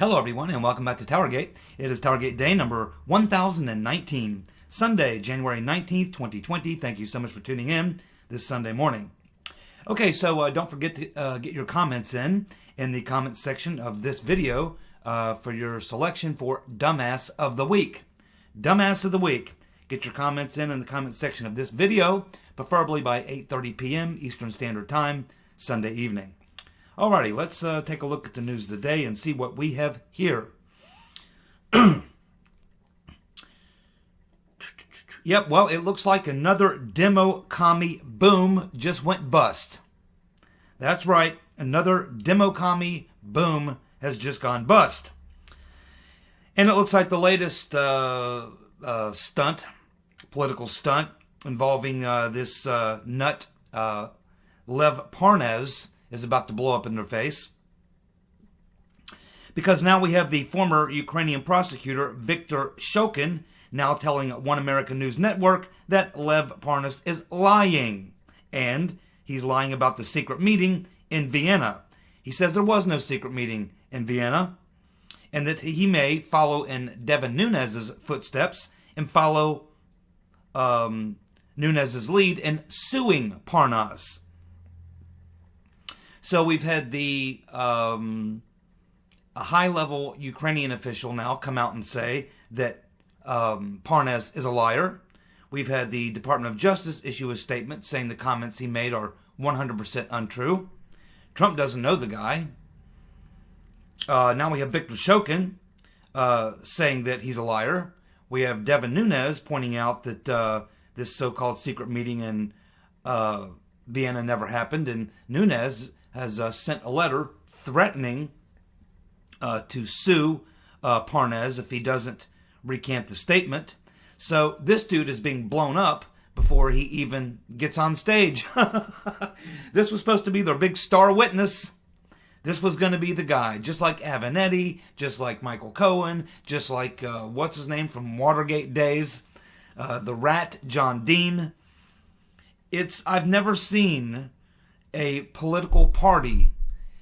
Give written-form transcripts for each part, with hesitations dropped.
Hello everyone and welcome back to TowerGate. It is TowerGate day number 1019, Sunday, January 19th, 2020. Thank you so much for tuning in this Sunday morning. Okay, so don't forget to get your comments in the comments section of this video for your selection for Dumbass of the Week. Dumbass of the Week. Get your comments in the comments section of this video, preferably by 8:30 p.m. Eastern Standard Time, Sunday evening. Alrighty, let's take a look at the news of the day and see what we have here. Yep, well, it looks like another demo commie boom just went bust. That's right, another demo commie boom has just gone bust. And it looks like the latest stunt, political stunt, involving this nut, Lev Parnes, is about to blow up in their face. Because now we have the former Ukrainian prosecutor, Viktor Shokin, now telling One American News Network that Lev Parnes is lying. And he's lying about the secret meeting in Vienna. He says there was no secret meeting in Vienna, and that he may follow in Devin Nunes' footsteps and follow Nunes' lead in suing Parnes. So we've had a high-level Ukrainian official now come out and say that Parnes is a liar. We've had the Department of Justice issue a statement saying the comments he made are 100% untrue. Trump doesn't know the guy. Now we have Viktor Shokin saying that he's a liar. We have Devin Nunes pointing out that this so-called secret meeting in Vienna never happened, and Nunes has sent a letter threatening to sue Parnes if he doesn't recant the statement. So this dude is being blown up before he even gets on stage. This was supposed to be their big star witness. This was going to be the guy, just like Avenatti, just like Michael Cohen, just like, what's his name from Watergate days, the rat, John Dean. I've never seen a political party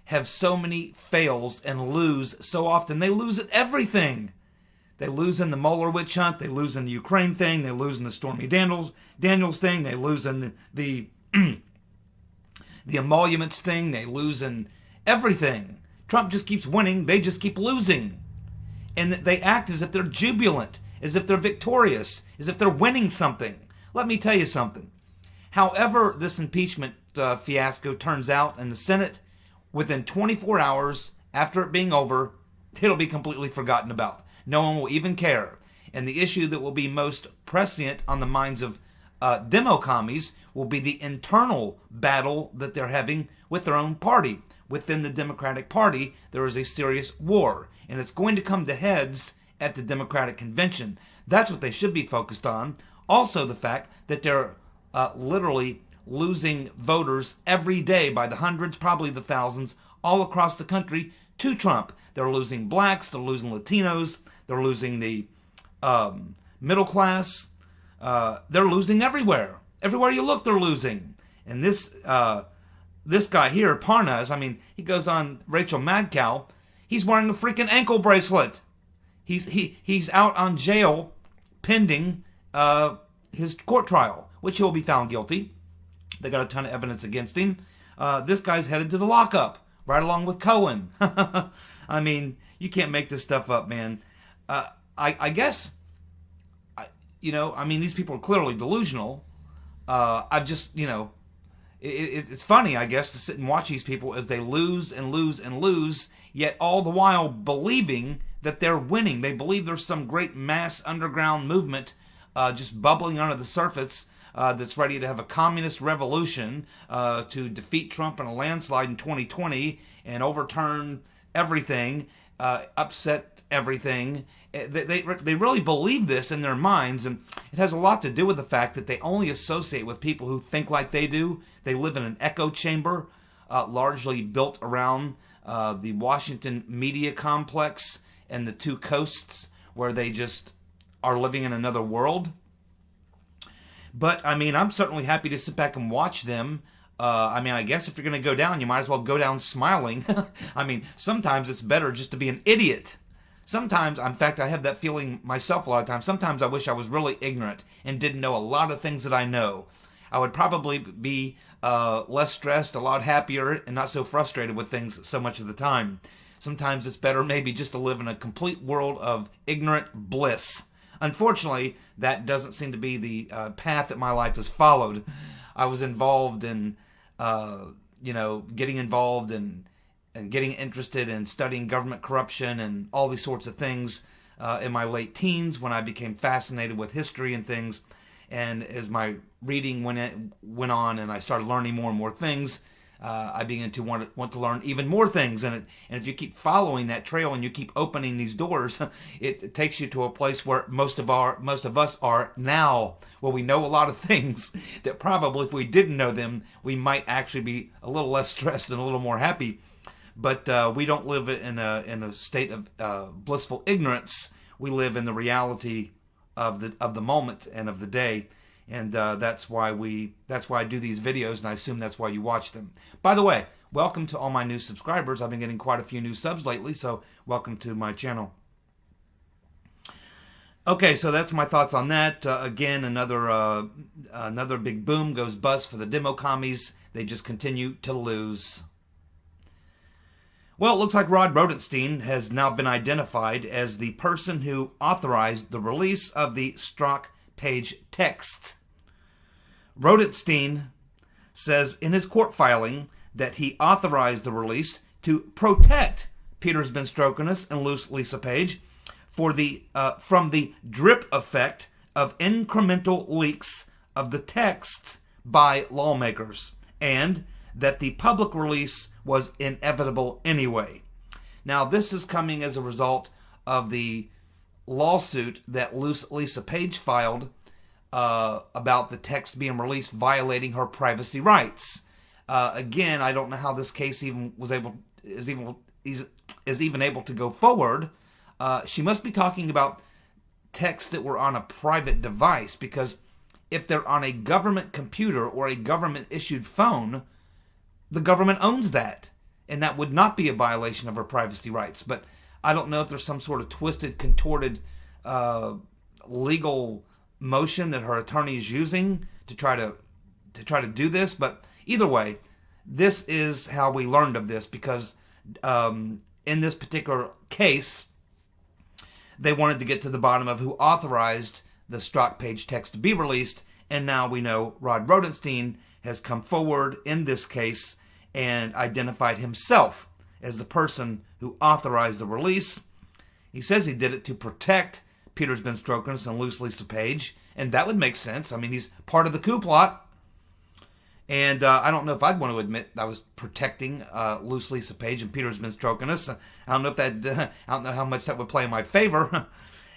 have so many fails and lose so often. They lose at everything. They lose in the Mueller witch hunt. They lose in the Ukraine thing. They lose in the Stormy Daniels thing. They lose in the emoluments thing. They lose in everything. Trump just keeps winning. They just keep losing. And they act as if they're jubilant, as if they're victorious, as if they're winning something. Let me tell you something. However this impeachment fiasco turns out in the Senate, within 24 hours after it being over, it'll be completely forgotten about. No one will even care. And the issue that will be most prescient on the minds of demo commies will be the internal battle that they're having with their own party. Within the Democratic Party, there is a serious war, and it's going to come to heads at the Democratic Convention. That's what they should be focused on. Also, the fact that they're literally losing voters every day by the hundreds, probably the thousands, all across the country to Trump. They're losing blacks, they're losing Latinos, they're losing the middle class. They're losing everywhere. Everywhere you look, they're losing. And this guy here, Parnes, I mean, he goes on Rachel Madcow. He's wearing a freaking ankle bracelet. He's out on jail pending his court trial, which he'll be found guilty. They got a ton of evidence against him. This guy's headed to the lockup, right along with Cohen. I mean, you can't make this stuff up, man. I guess, I mean, these people are clearly delusional. I've just, it's funny, I guess, to sit and watch these people as they lose and lose and lose, yet all the while believing that they're winning. They believe there's some great mass underground movement just bubbling under the surface that's ready to have a communist revolution to defeat Trump in a landslide in 2020 and overturn everything, upset everything. They really believe this in their minds, and it has a lot to do with the fact that they only associate with people who think like they do. They live in an echo chamber, largely built around the Washington media complex and the two coasts, where they just are living in another world. But, I mean, I'm certainly happy to sit back and watch them I mean, I guess if you're going to go down, you might as well go down smiling. I mean, sometimes it's better just to be an idiot. Sometimes, in fact, I have that feeling myself a lot of times. Sometimes I wish I was really ignorant and didn't know a lot of things that I know. I would probably be less stressed, a lot happier, and not so frustrated with things so much of the time. Sometimes it's better maybe just to live in a complete world of ignorant bliss. Unfortunately, that doesn't seem to be the path that my life has followed. I was involved in, getting involved in and getting interested in studying government corruption and all these sorts of things in my late teens when I became fascinated with history and things. And as my reading went on and I started learning more and more things, I began to want to learn even more things. And if you keep following that trail and you keep opening these doors, it takes you to a place where most of us are now, where we know a lot of things that probably if we didn't know them, we might actually be a little less stressed and a little more happy. But we don't live in a state of blissful ignorance. We live in the reality of the moment and of the day, and that's why I do these videos, and I assume that's why you watch them. By the way, welcome to all my new subscribers. I've been getting quite a few new subs lately, so welcome to my channel. Okay, so that's my thoughts on that. Again, another big boom goes bust for the demo commies. They just continue to lose. Well, it looks like Rod Rodenstein has now been identified as the person who authorized the release of the Strzok page text. Rodenstein says in his court filing that he authorized the release to protect Peter Benstrokinus and Lisa Page from the drip effect of incremental leaks of the texts by lawmakers, and that the public release was inevitable anyway. Now, this is coming as a result of the lawsuit that Lisa Page filed about the text being released violating her privacy rights. Again, I don't know how this case is even able to go forward. She must be talking about texts that were on a private device, because if they're on a government computer or a government-issued phone, the government owns that, and that would not be a violation of her privacy rights. But I don't know if there's some sort of twisted, contorted legal motion that her attorney is using to try to do this. But either way, this is how we learned of this, because in this particular case, they wanted to get to the bottom of who authorized the Strzok page text to be released, and now we know Rod Rodenstein has come forward in this case and identified himself as the person who authorized the release. He says he did it to protect Peter Benstrokinus and Lisa Page, and that would make sense. I mean, he's part of the coup plot, and I don't know if I'd want to admit I was protecting Lisa Page and Peter Benstrokinus. I don't know how much that would play in my favor.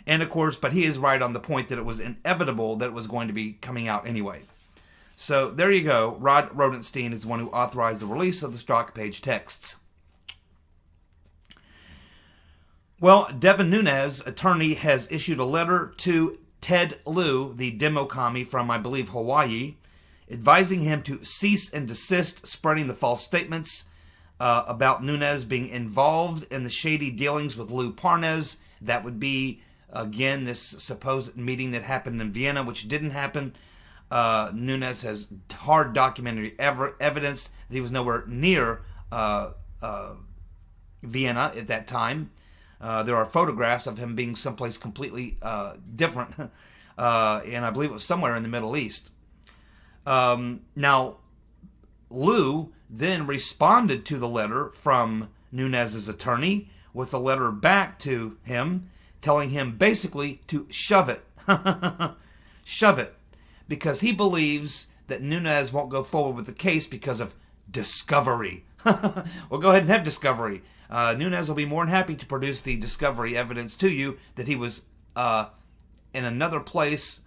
And of course, but he is right on the point that it was inevitable that it was going to be coming out anyway. So there you go. Rod Rodenstein is the one who authorized the release of the Strzok page texts. Well, Devin Nunes, attorney, has issued a letter to Ted Lieu, the demo commie from, I believe, Hawaii, advising him to cease and desist spreading the false statements about Nunes being involved in the shady dealings with Lev Parnes. That would be, again, this supposed meeting that happened in Vienna, which didn't happen. Nunes has hard documentary evidence that he was nowhere near Vienna at that time. There are photographs of him being someplace completely different, and I believe it was somewhere in the Middle East. Now, Lieu then responded to the letter from Nunes' attorney with a letter back to him, telling him basically to shove it. Shove it. Because he believes that Nunes won't go forward with the case because of discovery. Well, go ahead and have discovery. Nunes will be more than happy to produce the discovery evidence to you that he was in another place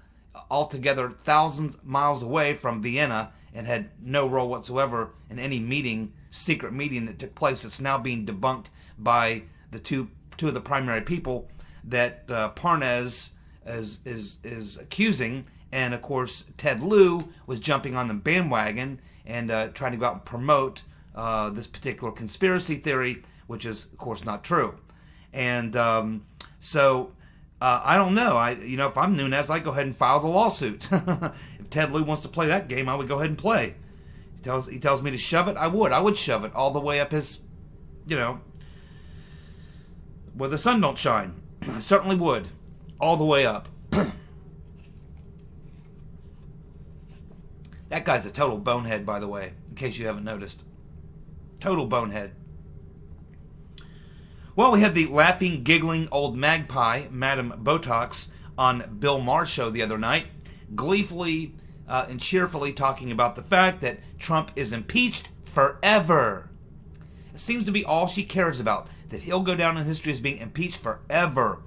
altogether thousands of miles away from Vienna and had no role whatsoever in any meeting, secret meeting that took place. It's now being debunked by the two of the primary people that Parnes is accusing. And of course, Ted Lieu was jumping on the bandwagon and trying to go out and promote this particular conspiracy theory, which is, of course, not true. And so I don't know. If I'm Nunes, I'd go ahead and file the lawsuit. If Ted Lieu wants to play that game, I would go ahead and play. He tells me to shove it, I would. I would shove it all the way up his, where the sun don't shine. I certainly would. All the way up. That guy's a total bonehead, by the way, in case you haven't noticed. Total bonehead. Well, we had the laughing, giggling old magpie, Madame Botox, on Bill Maher's show the other night, gleefully and cheerfully talking about the fact that Trump is impeached forever. It seems to be all she cares about, that he'll go down in history as being impeached forever.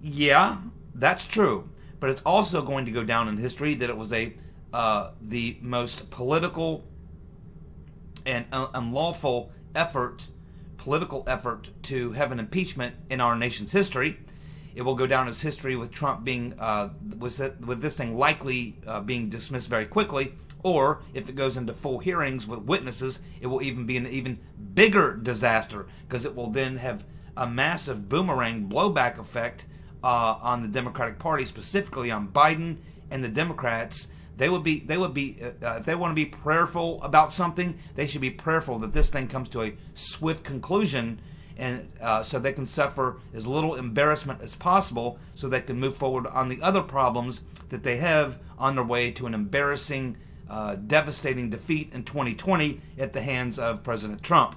Yeah, that's true, but it's also going to go down in history that it was the most political and unlawful political effort to have an impeachment in our nation's history. It will go down as history with Trump being, with this thing likely being dismissed very quickly, or if it goes into full hearings with witnesses, it will even be an even bigger disaster, because it will then have a massive boomerang blowback effect on the Democratic Party, specifically on Biden and the Democrats. They would be if they want to be prayerful about something, they should be prayerful that this thing comes to a swift conclusion, and so they can suffer as little embarrassment as possible, so they can move forward on the other problems that they have on their way to an embarrassing, devastating defeat in 2020 at the hands of President Trump.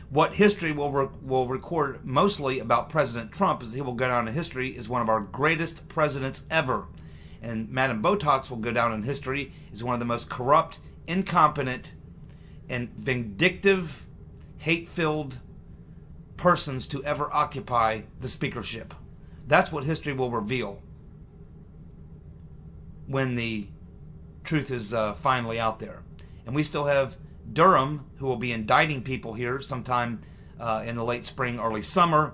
What history will record mostly about President Trump is he will go down in history as one of our greatest presidents ever. And Madame Botox will go down in history as one of the most corrupt, incompetent, and vindictive, hate-filled persons to ever occupy the speakership. That's what history will reveal when the truth is finally out there. And we still have Durham, who will be indicting people here sometime in the late spring, early summer.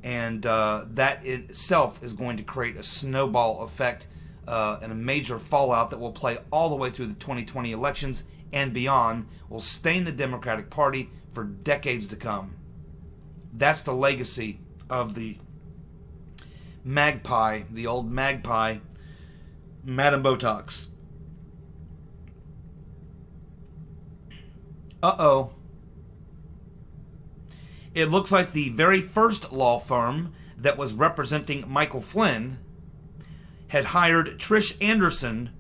And that itself is going to create a snowball effect and a major fallout that will play all the way through the 2020 elections and beyond, will stain the Democratic Party for decades to come. That's the legacy of the magpie, the old magpie, Madame Botox. Uh-oh. It looks like the very first law firm that was representing Michael Flynn had hired Trish Anderson,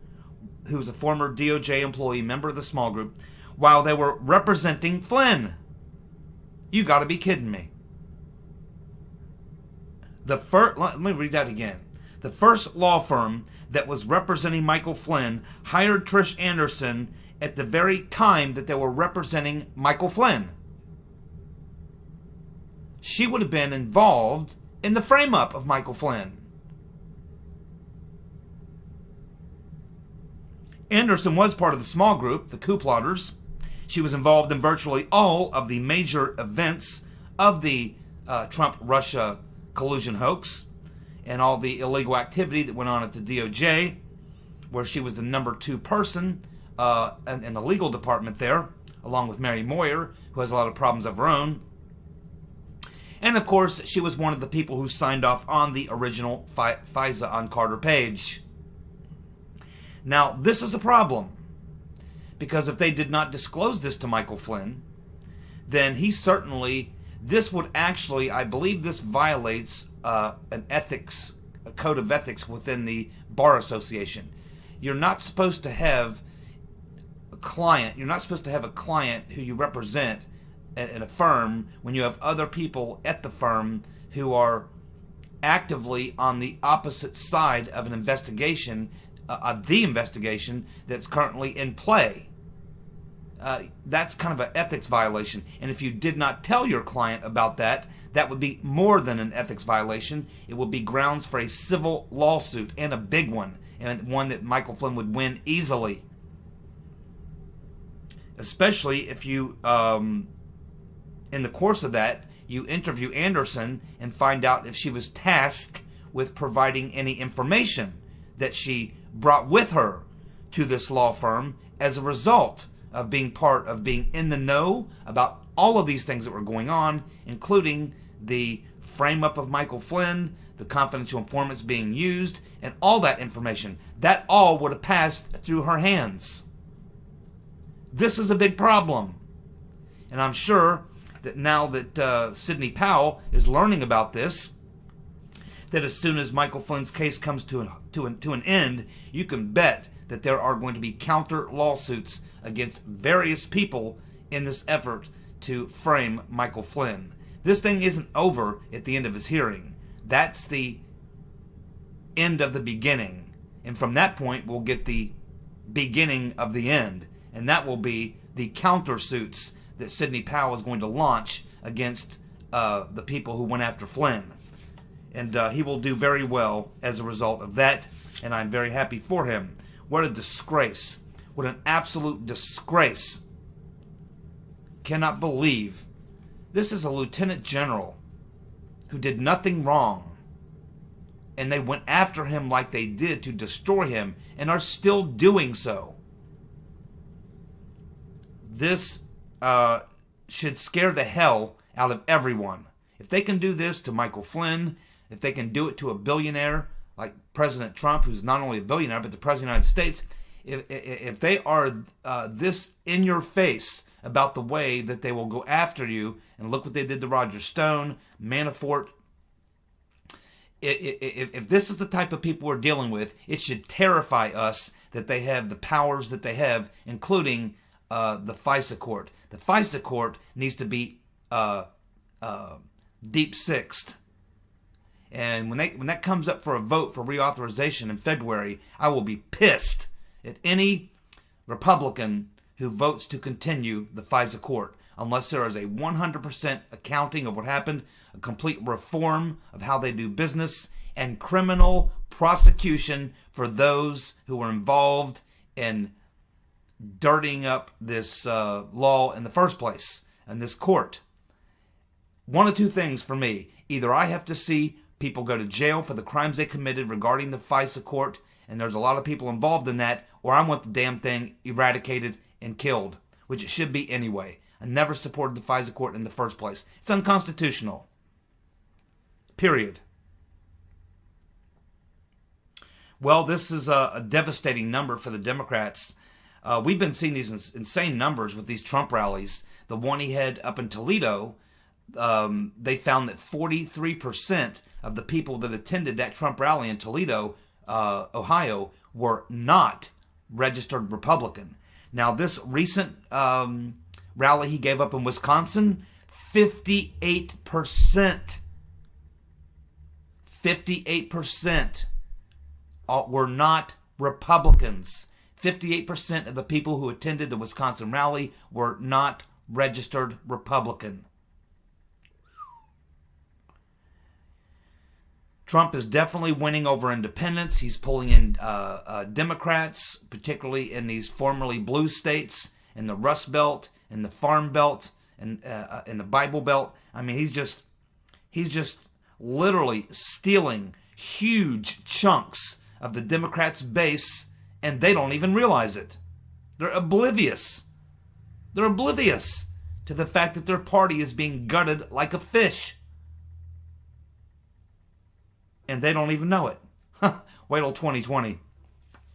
who's a former DOJ employee, member of the small group, while they were representing Flynn. You got to be kidding me. Let me read that again. The first law firm that was representing Michael Flynn hired Trish Anderson at the very time that they were representing Michael Flynn. She would have been involved in the frame-up of Michael Flynn. Anderson was part of the small group, the coup plotters. She was involved in virtually all of the major events of the Trump-Russia collusion hoax and all the illegal activity that went on at the DOJ, where she was the number 2 person in the legal department there, along with Mary Moyer, who has a lot of problems of her own. And of course, she was one of the people who signed off on the original FISA on Carter Page. Now, this is a problem, because if they did not disclose this to Michael Flynn, then this would actually, I believe this violates a code of ethics within the Bar Association. You're not supposed to have a client who you represent at a firm when you have other people at the firm who are actively on the opposite side of an investigation, of the investigation that's currently in play. That's kind of an ethics violation. And if you did not tell your client about that, that would be more than an ethics violation. It would be grounds for a civil lawsuit, and a big one, and one that Michael Flynn would win easily. Especially if you, in the course of that, you interview Anderson and find out if she was tasked with providing any information that she brought with her to this law firm as a result of being part of being in the know about all of these things that were going on, including the frame-up of Michael Flynn, the confidential informants being used, and all that information. That all would have passed through her hands. This is a big problem. And I'm sure that now that Sidney Powell is learning about this, that as soon as Michael Flynn's case comes to an end, you can bet that there are going to be counter lawsuits against various people in this effort to frame Michael Flynn. This thing isn't over at the end of his hearing. That's the end of the beginning. And from that point, we'll get the beginning of the end. And that will be the countersuits that Sidney Powell is going to launch against the people who went after Flynn. And he will do very well as a result of that. And I'm very happy for him. What a disgrace. What an absolute disgrace. Cannot believe. This is a lieutenant general who did nothing wrong. And they went after him like they did to destroy him and are still doing so. This should scare the hell out of everyone. If they can do this to Michael Flynn, if they can do it to a billionaire like President Trump, who's not only a billionaire, but the President of the United States, if they are this in your face about the way that they will go after you, and look what they did to Roger Stone, Manafort, if this is the type of people we're dealing with, it should terrify us that they have the powers that they have, including the FISA court. The FISA court needs to be deep sixed. And when that comes up for a vote for reauthorization in February, I will be pissed at any Republican who votes to continue the FISA court, unless there is a 100% accounting of what happened, a complete reform of how they do business, and criminal prosecution for those who were involved in dirtying up this law in the first place, and this court. One of two things for me. Either I have to see people go to jail for the crimes they committed regarding the FISA court, and there's a lot of people involved in that, or I want the damn thing eradicated and killed, which it should be anyway. I never supported the FISA court in the first place. It's unconstitutional. Period. Well, this is a devastating number for the Democrats. We've been seeing these insane numbers with these Trump rallies. The one he had up in Toledo, they found that 43% of the people that attended that Trump rally in Toledo, Ohio, were not registered Republican. Now, this recent rally he gave up in Wisconsin, 58%. 58% were not Republicans. 58% of the people who attended the Wisconsin rally were not registered Republican. Trump is definitely winning over independents. He's pulling in Democrats, particularly in these formerly blue states, in the Rust Belt, in the Farm Belt, and in the Bible Belt. I mean, he's just literally stealing huge chunks of the Democrats' base, and they don't even realize it. They're oblivious. They're oblivious to the fact that their party is being gutted like a fish. And they don't even know it. Wait till 2020.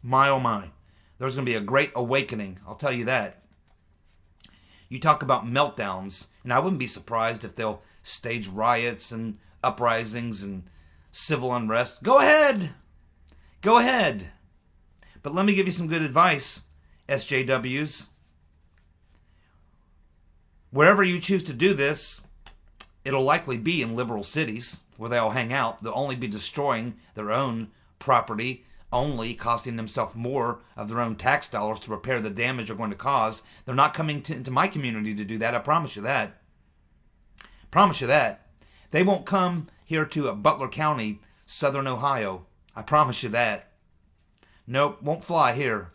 My oh my. There's going to be a great awakening. I'll tell you that. You talk about meltdowns, and I wouldn't be surprised if they'll stage riots and uprisings and civil unrest. Go ahead. Go ahead. But let me give you some good advice, SJWs. Wherever you choose to do this, it'll likely be in liberal cities where they all hang out. They'll only be destroying their own property, only costing themselves more of their own tax dollars to repair the damage they're going to cause. They're not coming into my community to do that. I promise you that. Promise you that. They won't come here to Butler County, Southern Ohio. I promise you that. Nope, won't fly here.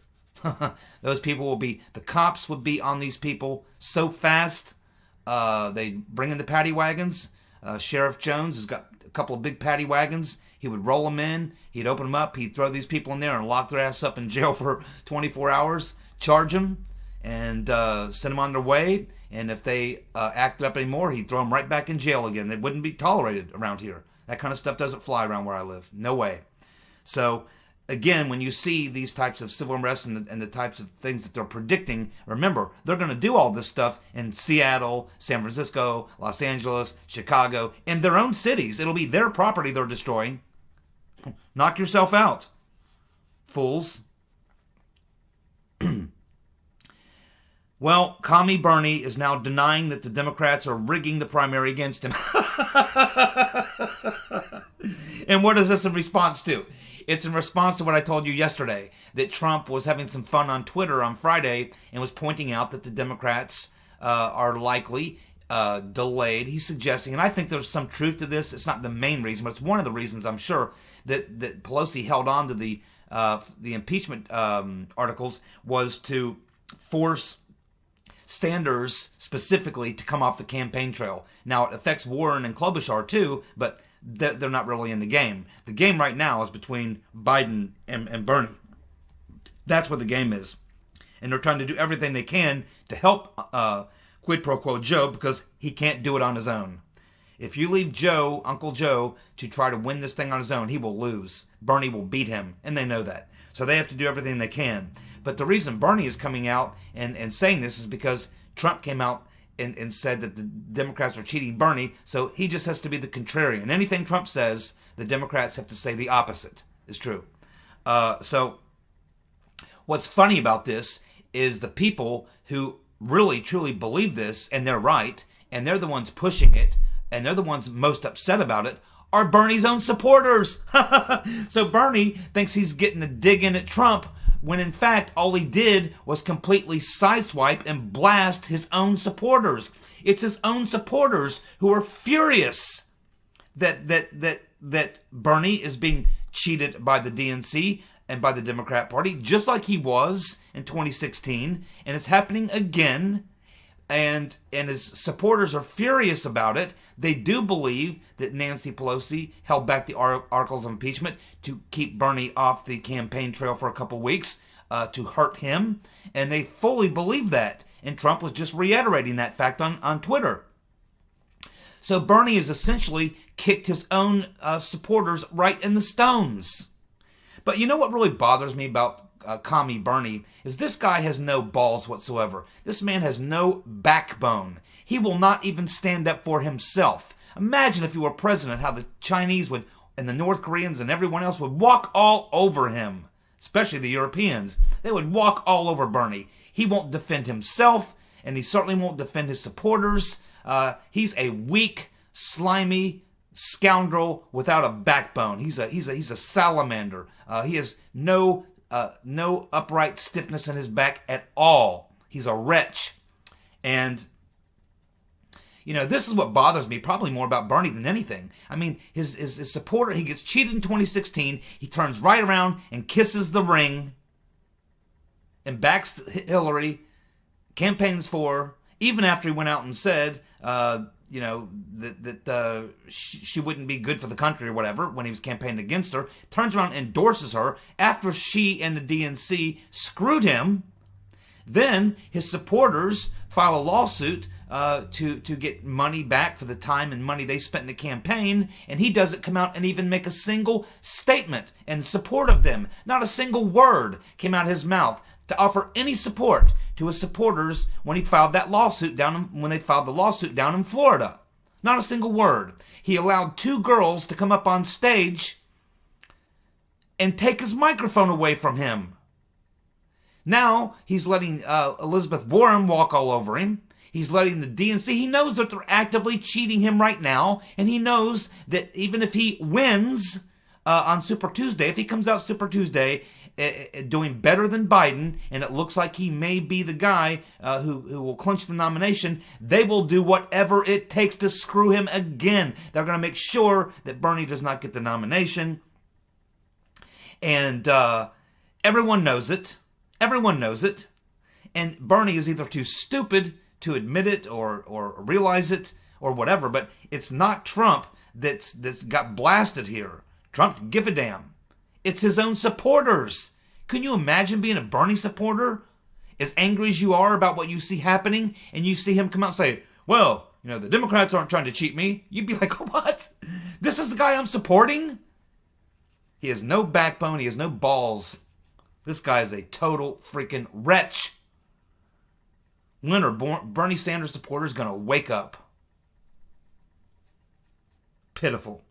Those people will be, the cops would be on these people so fast. They bring in the paddy wagons. Sheriff Jones has got a couple of big paddy wagons. He would roll them in. He'd open them up. He'd throw these people in there and lock their ass up in jail for 24 hours, charge them, and send them on their way. And if they acted up anymore, he'd throw them right back in jail again. They wouldn't be tolerated around here. That kind of stuff doesn't fly around where I live. No way. So, again, when you see these types of civil unrest and the types of things that they're predicting, remember, they're going to do all this stuff in Seattle, San Francisco, Los Angeles, Chicago, in their own cities. It'll be their property they're destroying. Knock yourself out, fools. Well, Commie Bernie is now denying that the Democrats are rigging the primary against him. And what is this in response to? It's in response to what I told you yesterday, that Trump was having some fun on Twitter on Friday and was pointing out that the Democrats are likely delayed. He's suggesting, and I think there's some truth to this. It's not the main reason, but it's one of the reasons, I'm sure, that Pelosi held on to the impeachment articles, was to force Sanders specifically to come off the campaign trail. Now, it affects Warren and Klobuchar too, but they're not really in the game. The game right now is between Biden and Bernie. That's what the game is. And they're trying to do everything they can to help quid pro quo Joe, because he can't do it on his own. If you leave Joe, Uncle Joe, to try to win this thing on his own, he will lose. Bernie will beat him, and they know that. So they have to do everything they can. But the reason Bernie is coming out and saying this is because Trump came out and said that the Democrats are cheating Bernie, so he just has to be the contrarian. Anything Trump says, the Democrats have to say the opposite is true. So what's funny about this is the people who really, truly believe this, and they're right, and they're the ones pushing it, and they're the ones most upset about it, are Bernie's own supporters. So Bernie thinks he's getting a dig in at Trump, when in fact all he did was completely sideswipe and blast his own supporters. It's his own supporters who are furious that Bernie is being cheated by the DNC and by the Democrat Party, just like he was in 2016, and it's happening again. And his supporters are furious about it. They do believe that Nancy Pelosi held back the articles of impeachment to keep Bernie off the campaign trail for a couple weeks, to hurt him. And they fully believe that. And Trump was just reiterating that fact on Twitter. So Bernie has essentially kicked his own supporters right in the stones. But you know what really bothers me about Commie Bernie is this guy has no balls whatsoever. This man has no backbone. He will not even stand up for himself. Imagine if he were president, how the Chinese would, and the North Koreans and everyone else would walk all over him, especially the Europeans. They would walk all over Bernie. He won't defend himself, and he certainly won't defend his supporters. He's a weak, slimy scoundrel without a backbone. He's a salamander. He has no upright stiffness in his back at all. He's a wretch. And, this is what bothers me probably more about Bernie than anything. I mean, his supporter, he gets cheated in 2016. He turns right around and kisses the ring and backs Hillary, campaigns for her, even after he went out and said, that she wouldn't be good for the country or whatever when he was campaigning against her, turns around and endorses her after she and the DNC screwed him. Then his supporters file a lawsuit to get money back for the time and money they spent in the campaign, and he doesn't come out and even make a single statement in support of them. Not a single word came out of his mouth to offer any support to his supporters when he filed that lawsuit when they filed the lawsuit down in Florida. Not a single word. He allowed two girls to come up on stage and take his microphone away from him. Now he's letting Elizabeth Warren walk all over him. He's letting the DNC. He knows that they're actively cheating him right now, and he knows that even if he wins on Super Tuesday, if he comes out Super Tuesday doing better than Biden, and it looks like he may be the guy who will clinch the nomination, they will do whatever it takes to screw him again. They're going to make sure that Bernie does not get the nomination. And everyone knows it. Everyone knows it. And Bernie is either too stupid to admit it or realize it, or whatever, but it's not Trump that's got blasted here. Trump didn't give a damn. It's his own supporters. Can you imagine being a Bernie supporter? As angry as you are about what you see happening, and you see him come out and say, well, you know, the Democrats aren't trying to cheat me. You'd be like, what? This is the guy I'm supporting? He has no backbone. He has no balls. This guy is a total freaking wretch. When are Bernie Sanders supporters going to wake up? Pitiful.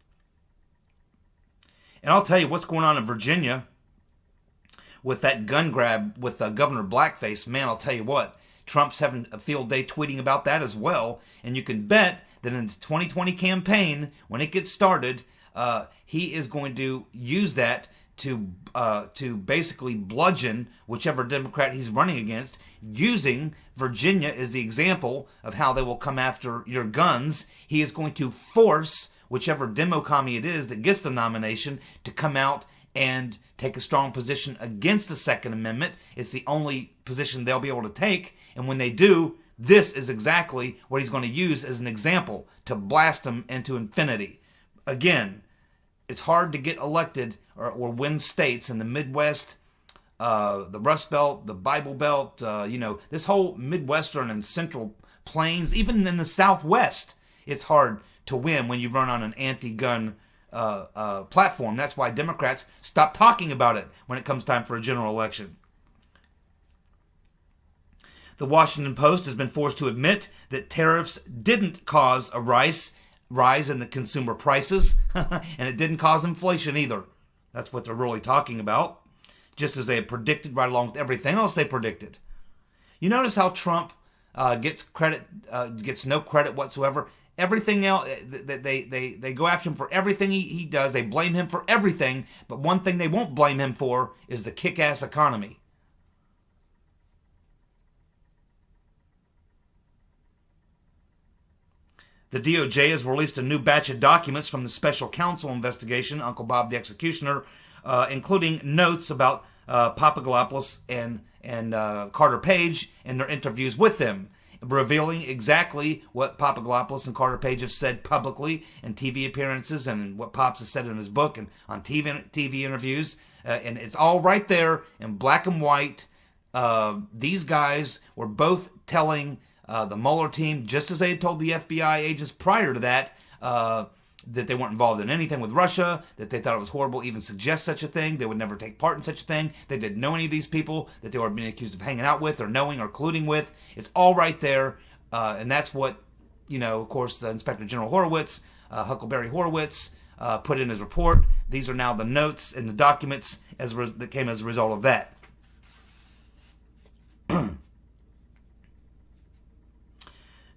And I'll tell you what's going on in Virginia with that gun grab with Governor Blackface. Man, I'll tell you what. Trump's having a field day tweeting about that as well. And you can bet that in the 2020 campaign, when it gets started, he is going to use that to basically bludgeon whichever Democrat he's running against, using Virginia as the example of how they will come after your guns. He is going to force whichever Demo-commie it is that gets the nomination to come out and take a strong position against the Second Amendment. It's the only position they'll be able to take. And when they do, this is exactly what he's going to use as an example to blast them into infinity. Again, it's hard to get elected or win states in the Midwest, the Rust Belt, the Bible Belt, this whole Midwestern and Central Plains, even in the Southwest, it's hard to win when you run on an anti-gun platform. That's why Democrats stop talking about it when it comes time for a general election. The Washington Post has been forced to admit that tariffs didn't cause a rise in the consumer prices, and it didn't cause inflation either. That's what they're really talking about, just as they had predicted right along with everything else they predicted. You notice how Trump gets no credit whatsoever. Everything else, they go after him for everything he does. They blame him for everything, but one thing they won't blame him for is the kick-ass economy. The DOJ has released a new batch of documents from the special counsel investigation, Uncle Bob the Executioner, including notes about Papadopoulos and Carter Page and their interviews with them, revealing exactly what Papadopoulos and Carter Page have said publicly in TV appearances and what Pops has said in his book and on TV interviews. And it's all right there in black and white. These guys were both telling the Mueller team, just as they had told the FBI agents prior to that, that they weren't involved in anything with Russia, that they thought it was horrible to even suggest such a thing. They would never take part in such a thing. They didn't know any of these people that they were being accused of hanging out with or knowing or colluding with. It's all right there. And that's what, of course, the Inspector General Horowitz, Huckleberry Horowitz, put in his report. These are now the notes and the documents that came as a result of that.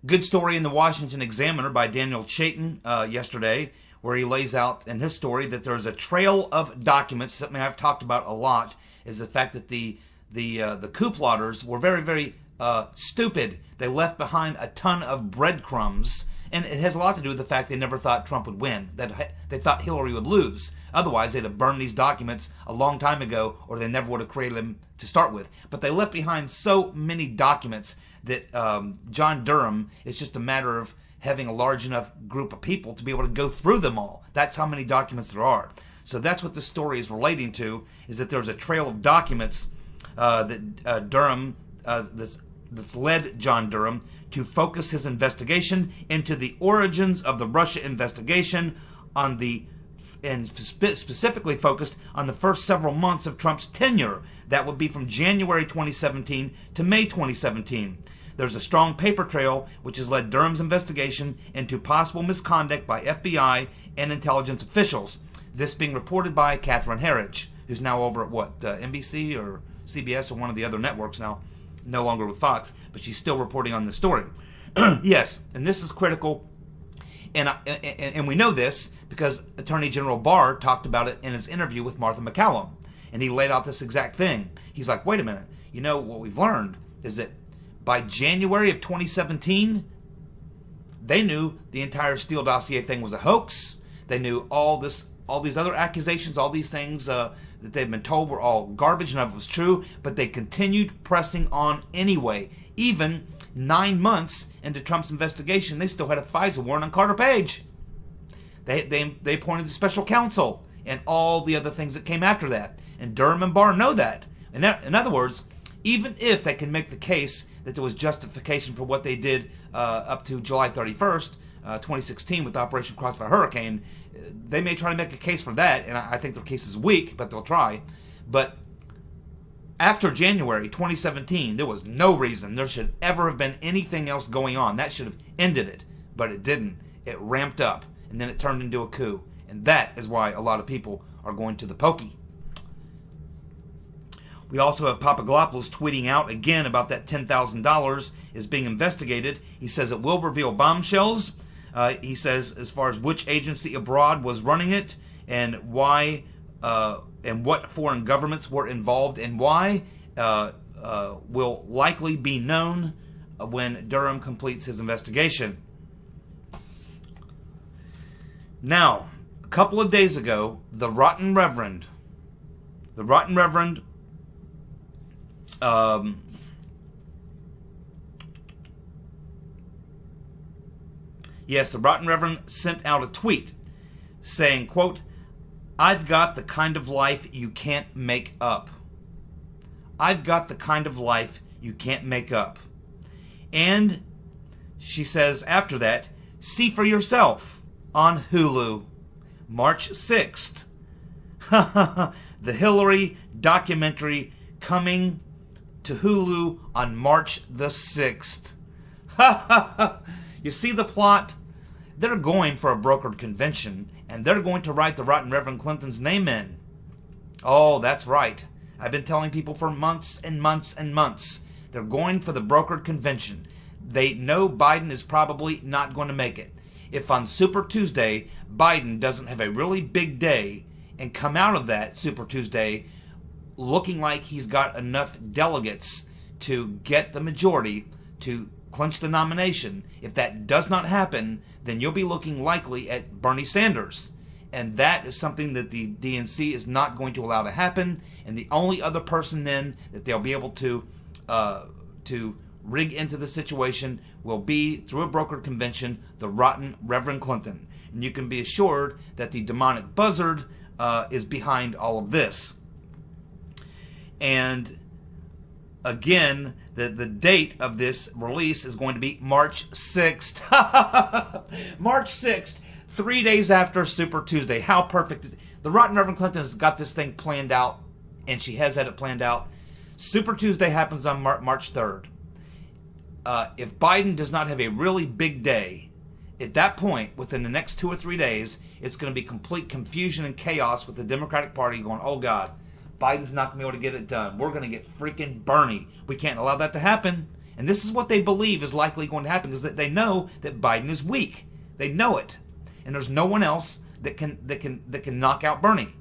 Good story in the Washington Examiner by Daniel Chayton yesterday, where he lays out in his story that there's a trail of documents. Something I've talked about a lot is the fact that the coup plotters were very, very stupid. They left behind a ton of breadcrumbs, and it has a lot to do with the fact they never thought Trump would win, that they thought Hillary would lose. Otherwise, they'd have burned these documents a long time ago, or they never would have created them to start with. But they left behind so many documents that John Durham is just a matter of having a large enough group of people to be able to go through them all. That's how many documents there are. So that's what this story is relating to, is that there's a trail of documents that Durham, that's led John Durham to focus his investigation into the origins of the Russia investigation and specifically focused on the first several months of Trump's tenure. That would be from January 2017 to May 2017. There's a strong paper trail which has led Durham's investigation into possible misconduct by FBI and intelligence officials. This being reported by Catherine Herridge, who's now over at NBC or CBS or one of the other networks now, no longer with Fox, but she's still reporting on this story. Yes, and this is critical. And we know this because Attorney General Barr talked about it in his interview with Martha McCallum. And he laid out this exact thing. He's like, wait a minute. What we've learned is that by January of 2017, they knew the entire Steele dossier thing was a hoax. They knew all this all these other accusations, all these things that they've been told were all garbage, none of it was true, but they continued pressing on anyway. Even 9 months into Trump's investigation, they still had a FISA warrant on Carter Page. They appointed the special counsel and all the other things that came after that. And Durham and Barr know that. In other words, even if they can make the case that there was justification for what they did up to July 31st, 2016 with Operation Crossfire Hurricane, they may try to make a case for that, and I think their case is weak, but they'll try. But after January 2017, there was no reason there should ever have been anything else going on. That should have ended it, but it didn't. It ramped up, and then it turned into a coup. And that is why a lot of people are going to the pokey. We also have Papadopoulos tweeting out again about that $10,000 is being investigated. He says it will reveal bombshells. He says as far as which agency abroad was running it and why and what foreign governments were involved and why will likely be known when Durham completes his investigation. Now, a couple of days ago, the Rotten Reverend, yes, the Rotten Reverend sent out a tweet saying, quote, "I've got the kind of life you can't make up. I've got the kind of life you can't make up." And she says after that, "See for yourself on Hulu, March 6th. The Hillary documentary coming to Hulu on March the 6th. You see the plot? They're going for a brokered convention, and they're going to write the Rotten Reverend Clinton's name in. Oh, that's right. I've been telling people for months and months and months. They're going for the brokered convention. They know Biden is probably not going to make it. If on Super Tuesday, Biden doesn't have a really big day and come out of that Super Tuesday looking like he's got enough delegates to get the majority to clinch the nomination, if that does not happen, then you'll be looking likely at Bernie Sanders. And that is something that the DNC is not going to allow to happen. And the only other person then that they'll be able to rig into the situation will be, through a brokered convention, the Rotten Reverend Clinton. And you can be assured that the demonic buzzard is behind all of this. And again, the date of this release is going to be March 6th. March 6th, 3 days after Super Tuesday. How perfect is it? The Rotten Reverend Clinton has got this thing planned out, and she has had it planned out. Super Tuesday happens on March 3rd. If Biden does not have a really big day, at that point, within the next 2 or 3 days, it's going to be complete confusion and chaos with the Democratic Party going, oh God, Biden's not going to be able to get it done. We're going to get freaking Bernie. We can't allow that to happen. And this is what they believe is likely going to happen, because they know that Biden is weak. They know it. And there's no one else that can knock out Bernie.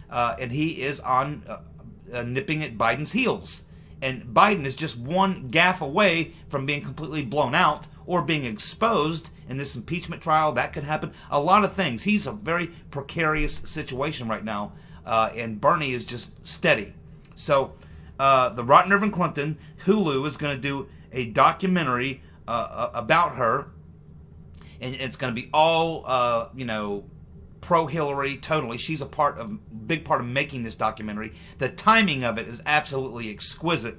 And he is on nipping at Biden's heels. And Biden is just one gaffe away from being completely blown out or being exposed in this impeachment trial. That could happen. A lot of things. He's a very precarious situation right now. And Bernie is just steady. So the Rotten Reverend Clinton, Hulu is going to do a documentary about her. And it's going to be all, pro-Hillary, totally. She's big part of making this documentary. The timing of it is absolutely exquisite.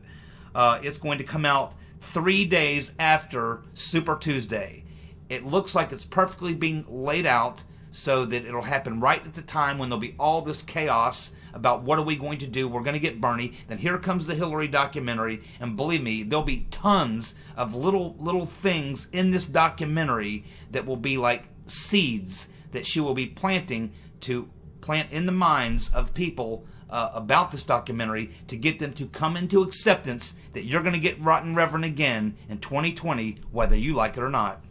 It's going to come out 3 days after Super Tuesday. It looks like it's perfectly being laid out so that it'll happen right at the time when there'll be all this chaos about what are we going to do. We're going to get Bernie. Then here comes the Hillary documentary. And believe me, there'll be tons of little things in this documentary that will be like seeds that she will be planting to plant in the minds of people about this documentary to get them to come into acceptance that you're going to get Rotten Reverend again in 2020, whether you like it or not.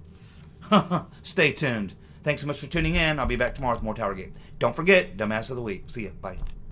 Stay tuned. Thanks so much for tuning in. I'll be back tomorrow with more TowerGate. Don't forget, Dumbass of the Week. See ya. Bye.